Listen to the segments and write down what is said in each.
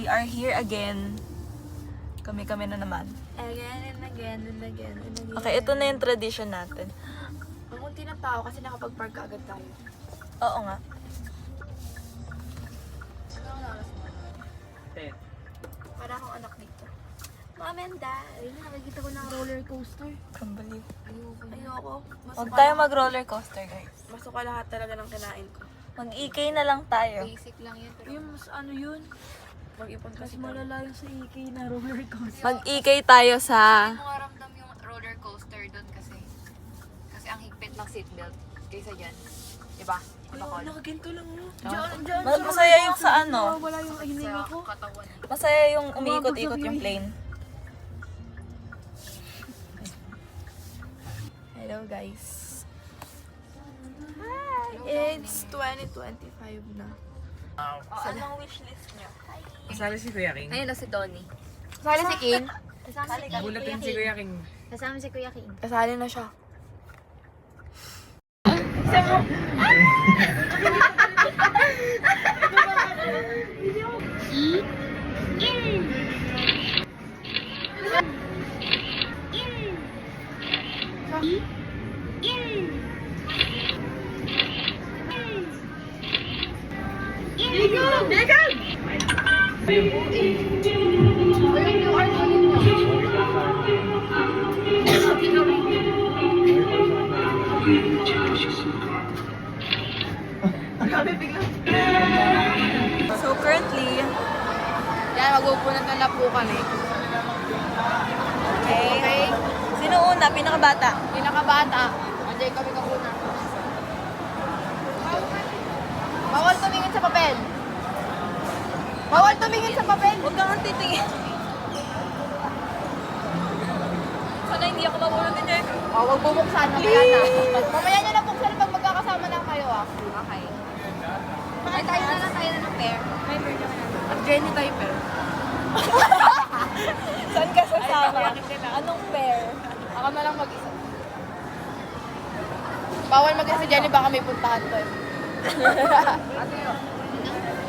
we are here again. Kami na naman. Again and again and again and again. Okay, ito na yung tradition natin. Ang unti ng tao kasi nakapag-park agad tayo. Oo nga. Ano ang oras mo? 10. Para akong anak dito. Mom and Dad, nakikita ko ng roller coaster. Can't believe. Ayoko. Huwag tayo mag-roller coaster, guys. Masuka lahat talaga ng kinain ko. Mag-EK na lang tayo. Basic lang yun. Pero Yung mas ano yun? Mag-ipon kasi malala yung sa EK na roller coaster. Mag-EK tayo sa... hindi mo maramdam yung roller coaster doon kasi ang higpit ng seatbelt kaysa dyan. Diba? Diba, Col? Nakaginto lang mo. Masaya yung sa ano. Wala yung hininga ko. Sa katawan. Masaya yung umiikot-ikot yung plane. Hello guys. Hi! It's 2025 na. Anong wishlist nyo? Kasali si Kuya King. Ayun na si Donnie. Kasali si King. Kasama si King. Bulatin si Kuya King. Kasama si Kuya King. Kasali na siya. So currently, Yan, magpupunat na po kami. okay. Sino una? Pinakabata? Pinakabata. Andiyan kami kakuna. Bawal tumingin sa papel. Bawal tumingin sa papel. Huwag kang titingin. Sana hindi ako mabulot din eh. Oh, huwag bubuksan. Mamaya na. Mamaya nyo na buksan pag magkakasama na kayo ah. Okay. Ay, tayo na lang ng pair. At Jenny Typer. Saan ka sasama? Anong pair? Ako na lang mag-isa. Bawal mag-isa si Jenny, baka may puntahan to eh.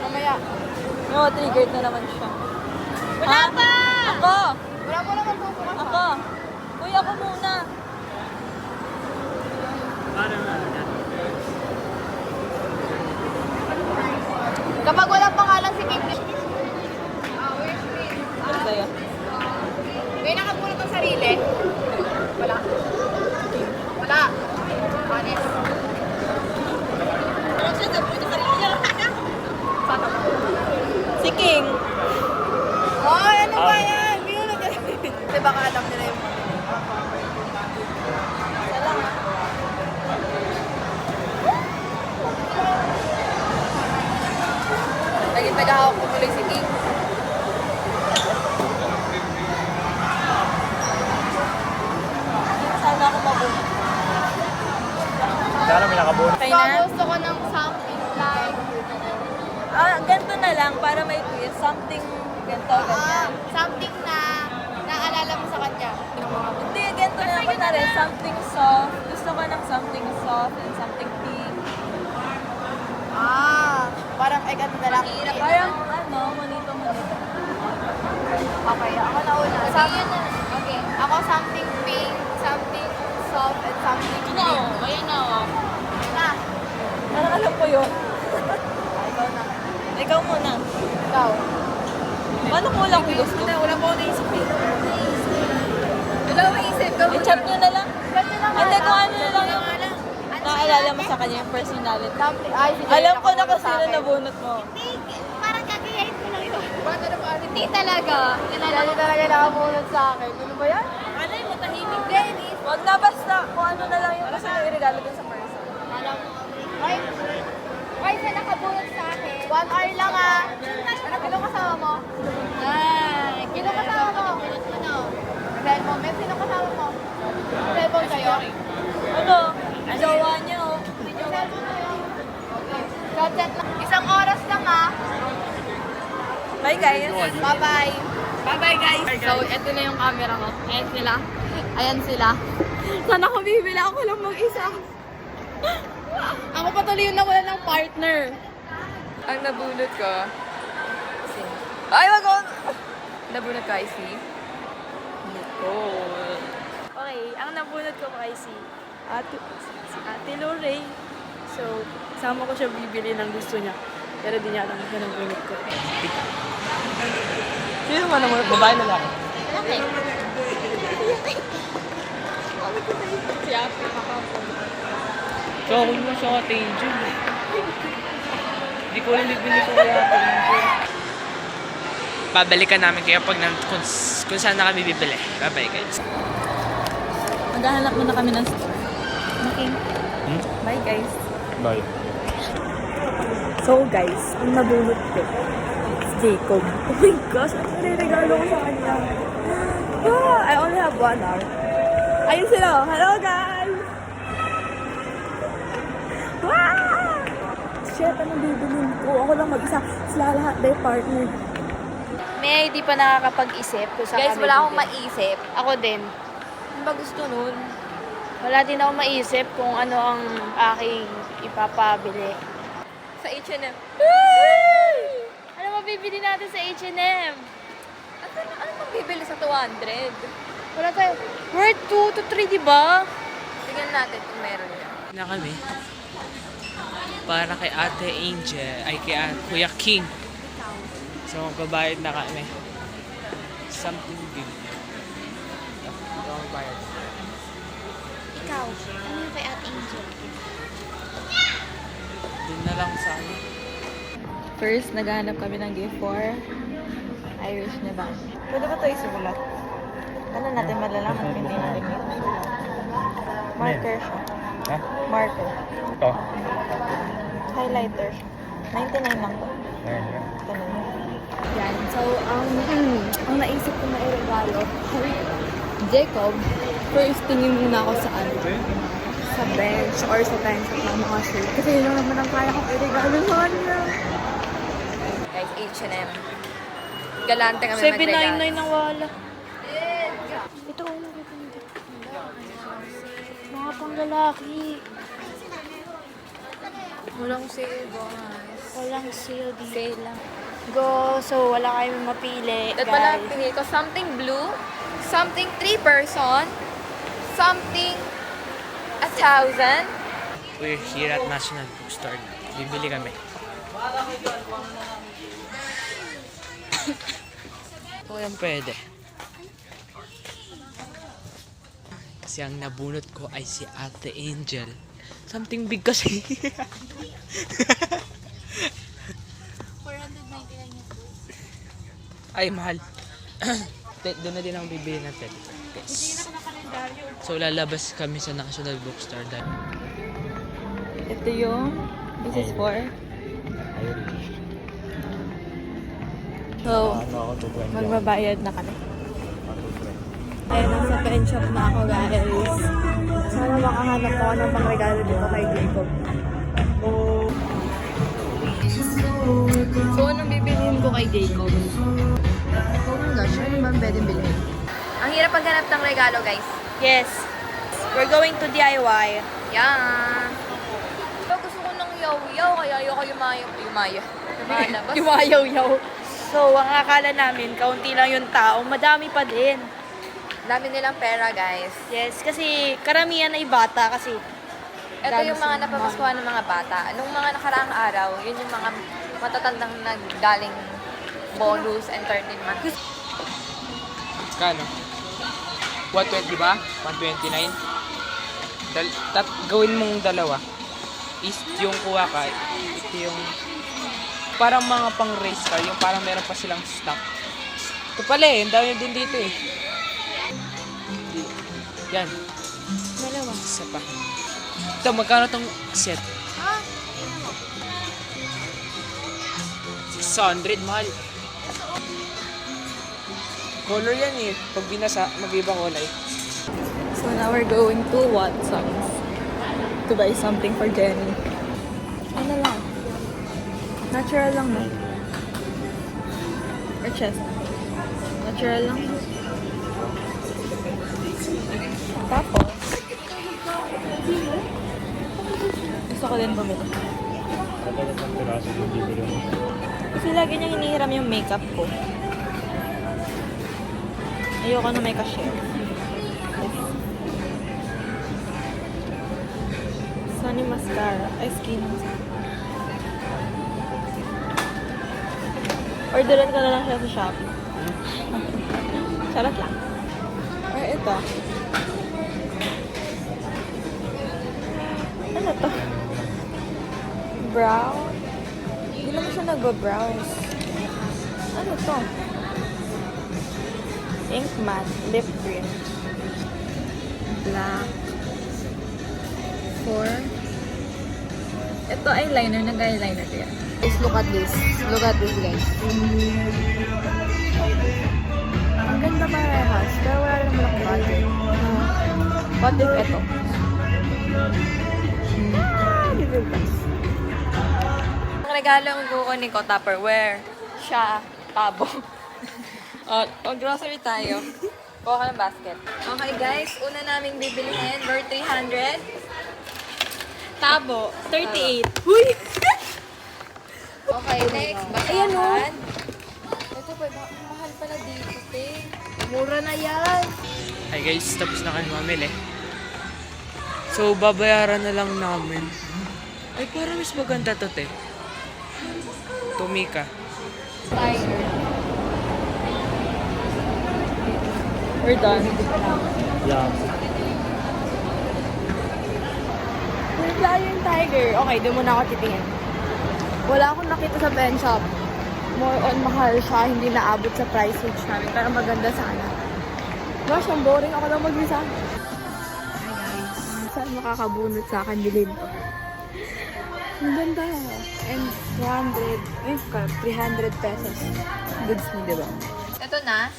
Mamaya. No, triggered na naman siya. Wala pa! Ako! Wala mo naman bubukas. Ako! Uy, ako muna! Kapag walang pangalan si King, Ano sa'yo? may nakapulot ng sarili. Wala. Wala. Honest. Ano siya? Sabi ko sarili niya. Si King. Ay, ano ba yan? Binulog yan. Kasi baka alam nila yung Naging tagahawak ko muli si King. Sana ako mabulot. Sana may nakabunot. Okay So, na? gusto ko ng something like, Ganito na lang para may twist. Something ganito, ganyan. something na naalala mo sa kanya. Hindi, ganito na ako na rin. Something soft. Gusto ko ng something soft and something pink. Parang ay ganun na lang. Parang ano, monito. Okay, ako na una. Okay, ako something pink, something soft, and something pink. Ayan na, oh. Na, Parang alam ko yun. ikaw na. Ikaw muna. Ikaw. Paano ko lang kung gusto? Wala po ako naisip eh. Wala mo isip. I-chat nyo na lang. Ganun na nga Hindi, kung lang. ano na lang yung naalala mo sa kanya, yung personality. Something, ay, si Jenny Alam ko na nakabulot kung sa sino akin. nabunot mo. Parang kagayahin ko lang yun. Ba't ano ba? Hindi talaga. Jenny talaga nakabulot sa akin. Ano ba yan? Ano yung matahimik din? Huwag na basta kung ano na lang yung gusto nyo i-regalo dun sa person. Alam mo. Ay, ay, siya nakabulot sa akin. 1 hour lang ah. Ano kasama mo? Ay, Sino kasama mo? Cellphone. May sino kasama mo? Cellphone kayo? Ano? Jowa nyo. May cellphone kayo? Okay. So, chat lang. 1 oras lang ah. Bye guys. Bye-bye. Bye-bye guys. So, eto na yung camera ko. Ayan sila. Ayan sila. Sana ako bibili ako lang mag-isa. Ako patuloy yung nawala ng partner. Ang nabunot ko, Ay, wag ko! Nabunot ka, si Nicole. Okay, ang nabunot ko kay si Ate Lorraine. So, sama ko siya bibili ng gusto niya. Pero di niya alam siya nabunot ko. Sino man naman? Babae na lang. Okay. Si Ate kakapon. So, ako mo siya Ate Angel. Hindi ko ulit bili ko kaya Ate Angel. Babalikan namin kayo pag kung saan na kami bibili. Bye-bye guys. Maghahanap muna kami ng store. Okay. Bye, guys. Bye. So guys, ang nabunot ko is Jacob. Oh my gosh, ano regalo ko sa kanya? I only have 1 hour. Ayun sila. Hello guys! Wow! Shit, anong bibilin ko? Ako lang mag-isa. Sila lahat may partner. May di pa nakakapag-isip kung saan Guys, kami wala akong bibili. maisip. Ako din. Ano ba gusto nun? Wala din ako maisip kung ano ang aking ipapabili. Sa H&M. Ano mabibili natin sa H&M? Ano magbibili sa 200? Wala tayo. Worth 2 to 3, di ba? Tingnan natin kung meron yan. Na kami. Para kay Ate Angel, ay kay Kuya King. So, magbabayad na kami. Something big. Ito ang bayad. Ikaw, ano yung kay Ate Angel? Doon na lang sa akin. First, naghahanap kami ng gift for Irish na ba? Pwede ba ito isulat? Ano natin malalaman kung hindi natin yun? Marker siya. Ha? Marker. Ito. Highlighter siya. 99 lang to. Ayan yan. Ganun. Yan. So, ang naisip ko na iregalo kay Jacob, first tingin muna ako sa ano, sa bench or sa bench ng mga shirt. Kasi yun lang naman ang kaya kong iregalo sa kanya. Guys, H&M. Galante kami magregalo. 799 ang wala. Ito, ano gaganda? Mga panglalaki. Walang sale, guys. Walang sale dito. Sale lang. Go. So, wala kayong mapili, At pala, guys. pinili ko something blue, something 3-person, something 1,000. We're here at National Bookstore. Bibili kami. Ito yung pwede. Kasi ang nabunot ko ay si Ate Angel. Something big kasi. 499 yung Ay, mahal. Doon na din ako bibili ng teddy bear, guys. So, lalabas kami sa National Bookstore dahil Ito yung, this is for, Irish. so, Ano ako to 20? magbabayad na kami. Ayun, nasa pen shop na ako, guys. Sana makahanap ako ng pangregalo dito kay Jacob. So, anong bibilihin ko kay Jacob? Oh my gosh, ano ba pwede bilhin? Ang hirap maghanap ng regalo, guys. Yes. We're going to DIY. Yan. So, gusto ko ng yaw-yaw, kaya ayoko lumalabas. Yumayaw-yaw. So, ang akala namin, kaunti lang yung tao, madami pa din. Dami nilang pera, guys. Yes, kasi karamihan ay bata kasi Ito yung mga napapaskuhan ng mga bata. Nung mga nakaraang araw, yun yung mga matatandang naggaling bonus and 13 months. kano? 120 ba? 129? Gawin mong dalawa. Is yung kuha ka, ito yung parang mga pang race car, yung parang meron pa silang stock. Ito pala eh, ang dami din dito eh. Yan. dalawa. Isa pa. Ito, magkano tong set? 600, mahal. Color yan eh. Pag binasa, mag-iba kulay. So, now we're going to Watson's to buy something for Jenny. Ano lang? Natural lang, no? Or chest? Natural lang. Tapos, gusto ko din bumili. Katagat ng piraso yung bibili mo. Kasi lagi niya hinihiram yung makeup ko. Ayoko na may cashier. Sunny mascara. Ay, skin. Orderan ko na lang siya sa Shopee. Charot lang. Ay, ito. Ano to? Brow? Hindi naman siya nagba-brows. Ano to? Ink matte lip cream. Black. 4. Ito eyeliner. Nag-eyeliner ko yan. Guys, look at this. Look at this, guys. Ang ganda parehas. Pero wala rin naman akong budget. What if ito? Ang regalo ang kukunin ko, Tupperware. Siya, tabo. O grocery tayo. Kuha ka ng basket. Okay guys, una naming bibilihin, worth 300. Tabo, 38. Huy! Okay, next. Ayan o. Ito pa, mahal pala dito, te. Mura na yan. Hi guys, tapos na kami mamili. So, babayaran na lang namin. Ay, parang mas maganda to, te. Tumika. We're done. Yeah. Wala yung tiger. Okay, doon muna ako titingin. Wala akong nakita sa pen shop. More on mahal siya, hindi naabot sa price range namin. Pero maganda sana. Gosh, ang boring ako lang mag-isa. Saan makakabunot sa akin bilhin ko? Ang ganda. And 300 pesos. Goods mo, diba? Ito na.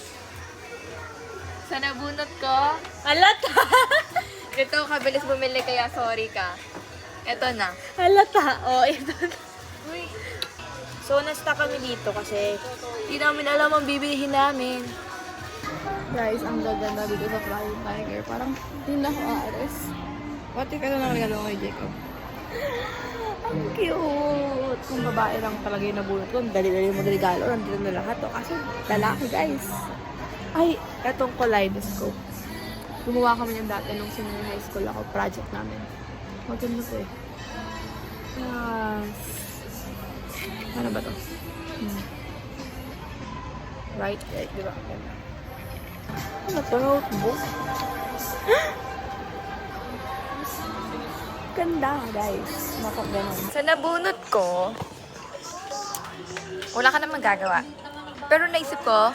Sa nabunot ko. Halata! Ito, kabilis bumili kaya sorry ka. Ito na. Halata! Oh, ito na. So, na-stuck kami dito kasi Hindi namin alam ang bibilihin namin. Guys, ang gaganda dito sa Flying Tiger. Parang hindi na ako aalis. What if ito na regalo ko kay Jacob? Ang cute! Kung babae lang talaga yung nabunot ko, dali-dali mo na regalo. Nandito na lahat. Oh. Kasi lalaki, guys. Ay, etong kaleidoscope. Gumawa kami yung dati nung senior high school ako. Project namin. Maganda to eh. Yes. Ano ba to? Right, di ba? Ano to? Notebook? Ganda, guys. Nakap ganun. sa nabunot ko, wala ka na magagawa. Pero naisip ko,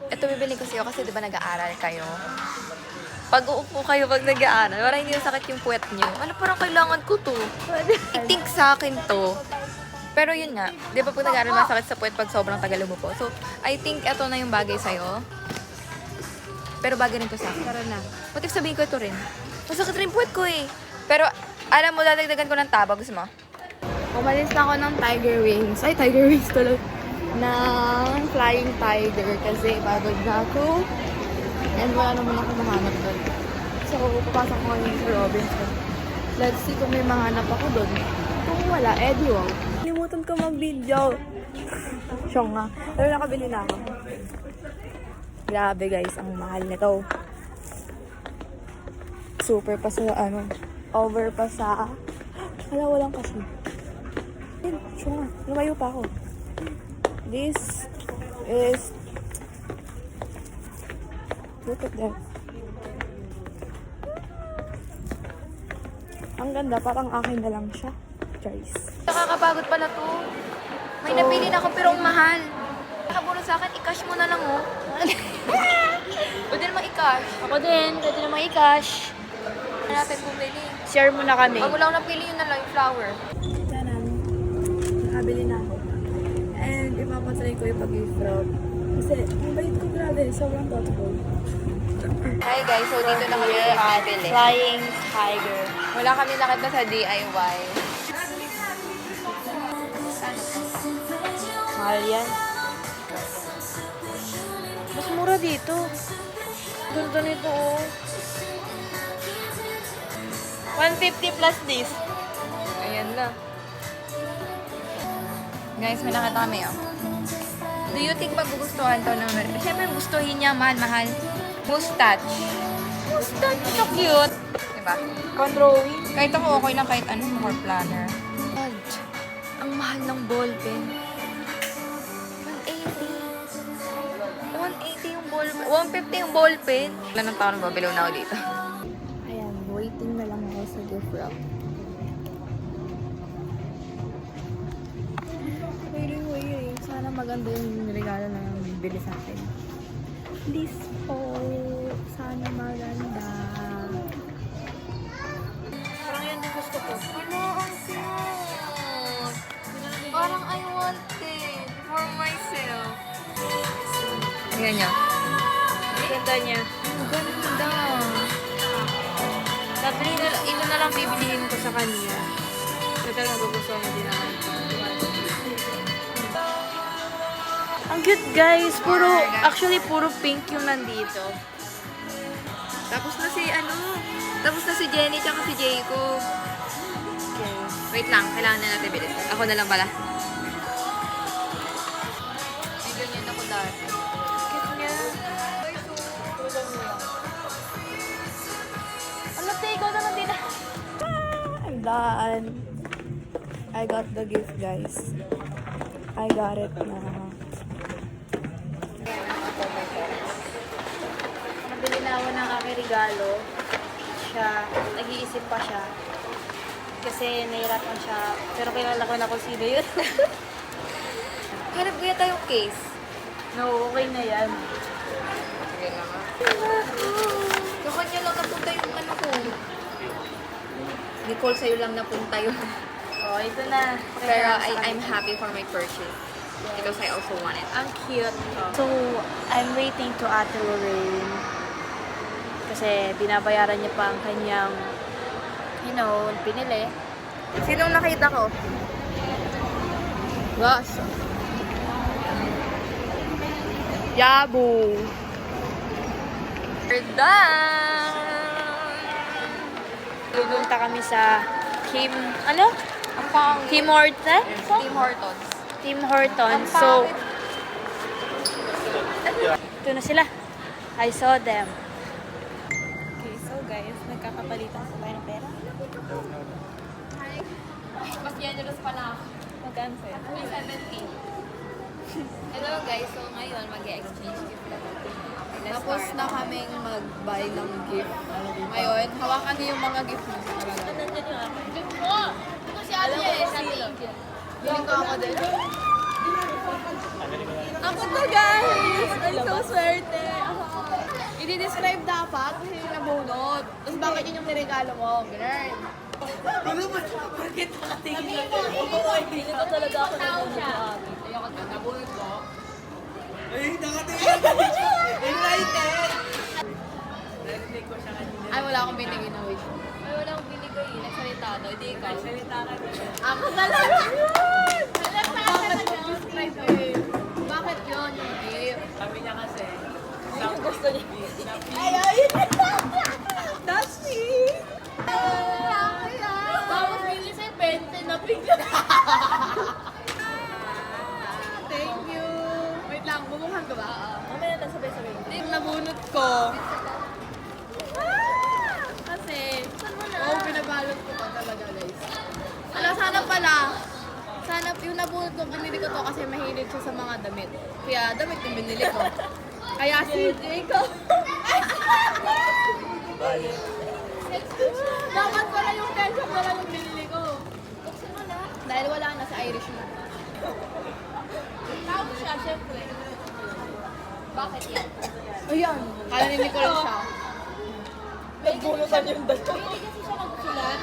ito bibili ko sa'yo kasi di ba nag-aaral kayo? Pag uupo kayo pag nag-aaral, wala hindi sakit yung puwet nyo. Ano parang kailangan ko to? I think sa akin to. Pero yun nga, di ba pag nag-aaral masakit sa puwet pag sobrang tagal umupo? So, I think ito na yung bagay sa'yo. Pero bagay rin to sa akin. Tara na. What if sabihin ko ito rin? Masakit rin puwet ko eh. Pero, alam mo, dadagdagan ko ng taba. Gusto mo? Umalis na ako ng Tiger Wings. Ay, Tiger Wings tuloy. Ng Flying Tiger kasi pagod na ako. And wala naman ako mahanap doon. So, papasok ko ngayon sa Robinson. Let's see kung may mahanap ako doon. Kung wala, edi wow. Limutan ko mag-video. Siyong nga. Pero nakabili na ako. Grabe guys, ang mahal nito. Super pa sa over pa sa walang kasi. Siyong nga, lumayo pa ako. This is look at that. Ang ganda, parang akin na lang siya. Choice. Nakakapagod pala to. May napili na ako pero ang mahal. Nakabunod sa akin, i-cash mo na lang oh. Pwede naman i-cash. Ako din, pwede naman i-cash. Ano natin bumili? Share mo na kami. Pag wala akong napili yun na lang yung flower. Tanan, nakabili na ako. And ipapatry ko yung pag-gift wrap. Kasi, ang bait ko grabe, sobrang thoughtful. Hi guys, so dito na kami bumili. Flying Tiger. Wala kami nakita sa DIY. Mahal yan. Mas mura dito. Ganda nito oh. 150 plus this. Ayan na. Guys, may nakita kami, oh. Do you think magugustuhan to ng... Siyempre, gustuhin niya, mahal. Mustache. Mustache, so cute. Diba? Con-drawing. Kahit ako, okay lang kahit ano, more planner. God, ang mahal ng ballpen. 180 yung ballpen. 150 yung ballpen. Wala ng taon babilaw na ako dito. Ayan, waiting na lang ako sa gift wrap. Waiting. Sana maganda yung regalo na bibili sa akin. Please po. Sana maganda. Parang yan din gusto ko. Ano, ang cute. Parang I want it for myself. Tingnan niyo. Ganda niya. Ang ganda. Ito na lang bibilihin ko sa kanya. Total magugustuhan mo din naman. Ang cute guys. Actually puro pink yung nandito. Tapos na si Jenny tsaka si Jacob. Okay. Wait lang, kailangan na natin bilis. Ako na lang pala. May ganyan ako dati. Cute niya. Ano te, ikaw naman din. I'm done. I got the gift guys. I got it na. Nabili na ako ng aking regalo. Nag-iisip pa siya. Kasi nahirapan siya. Pero kilala ko na kung sino yun. Hanap kaya tayong case. No, okay na yan. Sige na nga. Sa kanya lang napunta yung ano ko. Nicole, sa'yo lang napunta yun. Oh, ito na. Pero I'm happy for my purchase. Because I also want it. Ang cute. So, I'm waiting to Ate Lorraine. Kasi binabayaran niya pa ang kanyang, pinili. Sinong nakita ko? Gosh. Yabu! We're done! Pupunta kami sa Kim Tim Hortons. Tim Hortons. So, ito na sila. I saw them. Okay, so guys, nagkakapalitan sa tayo ng pera. Mas generous pala ako. Magkano sa'yo? 70. Hello guys, so ngayon mag-exchange gift na natin. Tapos na kaming mag-buy ng gift. Ngayon, hawakan niyo yung mga gift mo. Biling ko ako din. Ako to guys! I'm so swerte! I-describe dapat kung sino yung nabunot. Tapos bakit yun yung niregalo mo? Ganun. Ito talaga ako nabunod sa akin. Ayoko ka, nabunot ko. Ay, wala akong binigay na wish. Ay, wala akong binigay. Nagsalita daw. Hindi ikaw. Nagsalita ka din. Ako talaga yun! Bakit mag-describe eh? Bakit yun yung gift? Sabi niya kasi, Gusto niya. That's me! Tapos bili sa 20 na bigla. Thank you! Wait lang, bubukhan ko ba? Mamaya natin sabay-sabay. Hindi, nabunot ko. Kasi, binabalot ko pa talaga guys. Sana pala, yung nabunot ko, binili ko to kasi mahilig siya sa mga damit. Kaya damit yung binili ko. Kaya si Jacob. Dapat pala yung ketchup na lang yung binili ko. Buksan mo na. Dahil wala na sa Irish na. Tawag siya, syempre. Bakit yan? Ayan. Kala ni Nicole siya. Nagbunutan yung dalawa. Hindi kasi siya magsulat.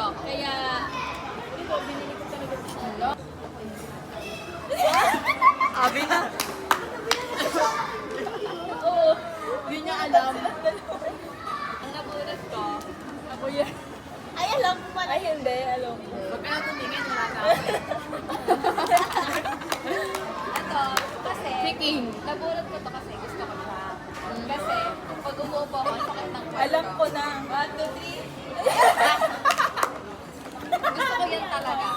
Kaya, ito, binili ko talaga siya. Abi na. Oo, hindi niya alam. Ang nabunot ko, ako yan. Ay, alam ko pala. Ay, hindi. Alam ko. Huwag ka na tumingin, wala na. Ito, kasi, Si King. nabulot ko to kasi gusto ko siya. Kasi, pag umupo ako, ang sakit ng kwento. Alam ko na. 1, 2, 3. talaga.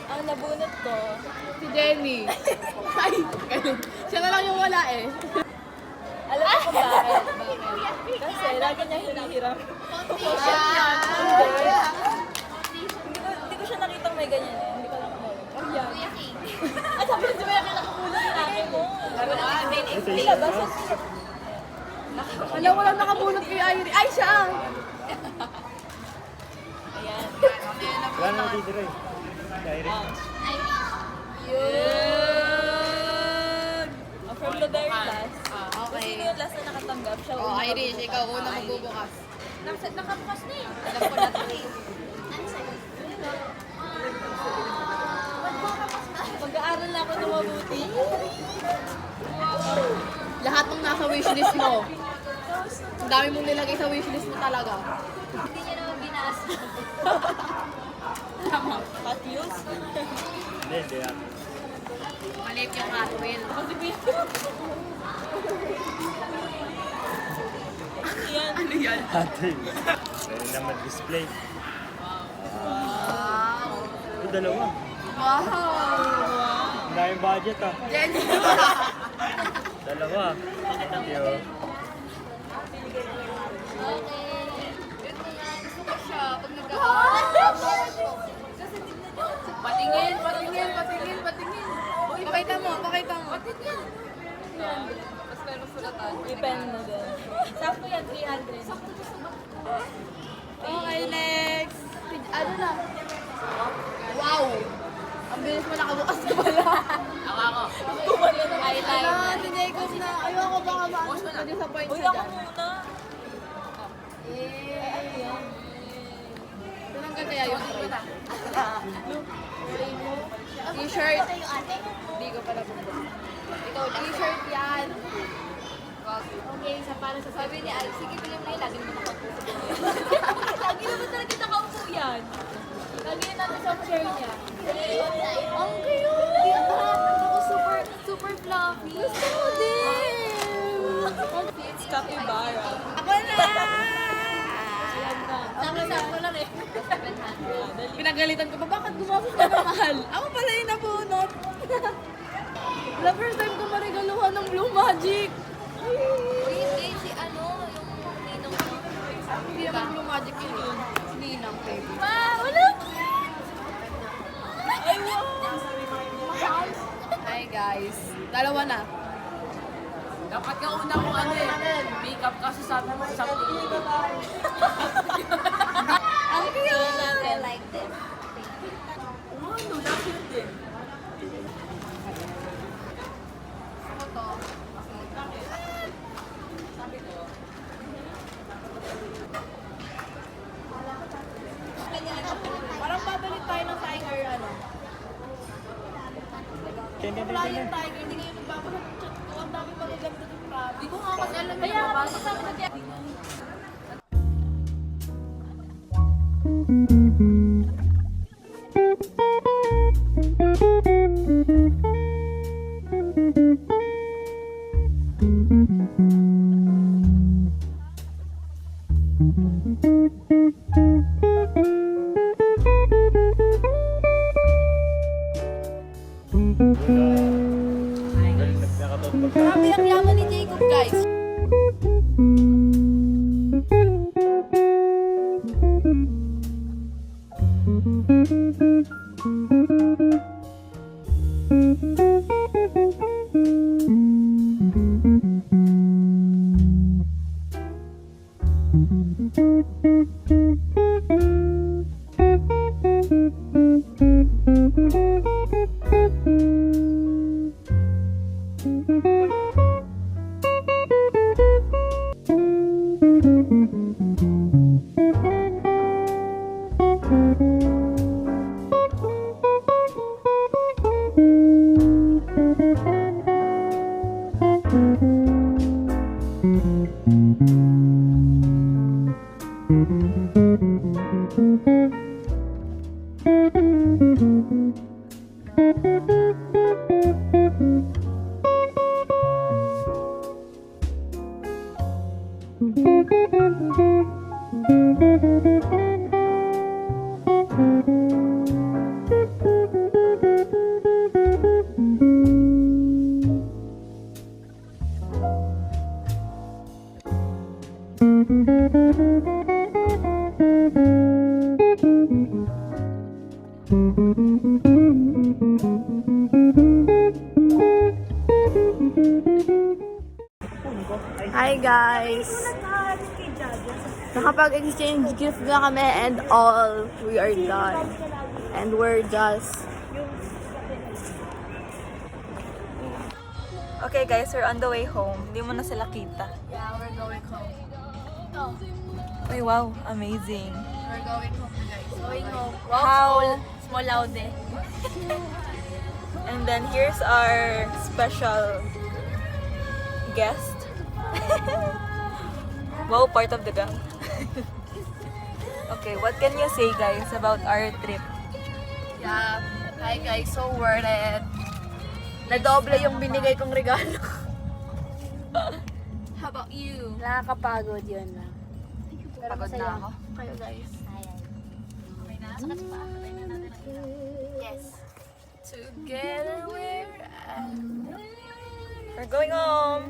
Ang nabunot ko, Si Jenny. Ay, galing. Siya na lang yung wala eh. alam mo kung bakit? Kasi lagi niya hinihiram. Hindi ko siya nakitang may ganyan eh. Hindi ko lang alam. Oh, yan. At sabi niya, may nakakabunot yung akin mo. Hindi labas. Wala, walang nakabunot kay Irie. Ay, siya! Ayan. Wala na matitira eh. Direct. Yun! From the very last. Okay. Sino yung last na nakatanggap? Siya Oh, Irish, ikaw una magbubukas. Nakabukas na eh. Alam ko na ito eh. Mag-aaral na ako na mabuti. Lahat ng nasa wishlist mo. Ang dami mong nilagay sa wishlist mo talaga. Hindi niya naman binasa. Patius? Hindi. Maliit yung Hotwheel. Ano yan? Ate. Pwede naman display. Ito dalawa. Wow! Wala yung budget ah. Jenny! Dalawa. Thank you. Gusto ko siya pag Patingin! Pakita mo. Patingin! Mas meron sulatan. Depende na din. Sakto yan, 300. Okay, next! Ano na? Wow! Ang bilis mo nakabukas ka pala. Kumano ng eyeliner. Ano, si Jacob na. Ayoko baka ma-disappoint Uy, siya ako dyan. muna. Tinanggal kaya yung tray. T-shirt. Hindi ko pala bumbukas. Ikaw, t-shirt yan. Okay, para sa sabi ni Alex, sige, film na yun, lagi naman nakaupo. Lagi naman talaga nakaupo yan. Lagi na natin sa chair niya. Ang cute! Ako super fluffy. Gusto ko din! It's capybara. Ako na! Sakto lang eh. Pinagalitan ko pa, bakit gumamit ka ng mahal? Ako pala yung nabunot. The first time ko marigaluhan ng Blue Magic. Hindi, si ano, yung ninong ko. Hindi naman Blue Magic yun. Si Ninang, baby. Wala! Ay, wow! Hi guys. Dalawa na. Dapat ka una kung ano eh. Makeup kasi sabi mo sa Ang cute! I like this. Ano, lapit din. Parang babalik tayo ng tiger, ano? Wala yung tiger, hindi ngayon magbabalik. Ang dami magaganda ng property. Hindi ko nga kasi alam Kaya nga, sabi ko kaya... Galing nakakataon pag Grabe ang yaman ni Jacob, guys. Hi guys! Nakapag-exchange gift na kami and all. We are done. And we're just... Okay guys, we're on the way home. Hindi mo na sila kita. Yeah, we're going home. Ay wow, amazing. We're going home, guys. Going home. How? Small loud eh. And then here's our special guest. Wow, part of the gang. Okay, what can you say guys about our trip? Yeah. Hi guys, so worth it. Nadoble yung binigay kong regalo. How about you? Nakakapagod yun lang. Pagod na ako. Kayo guys. Yes. Together we're We're going home.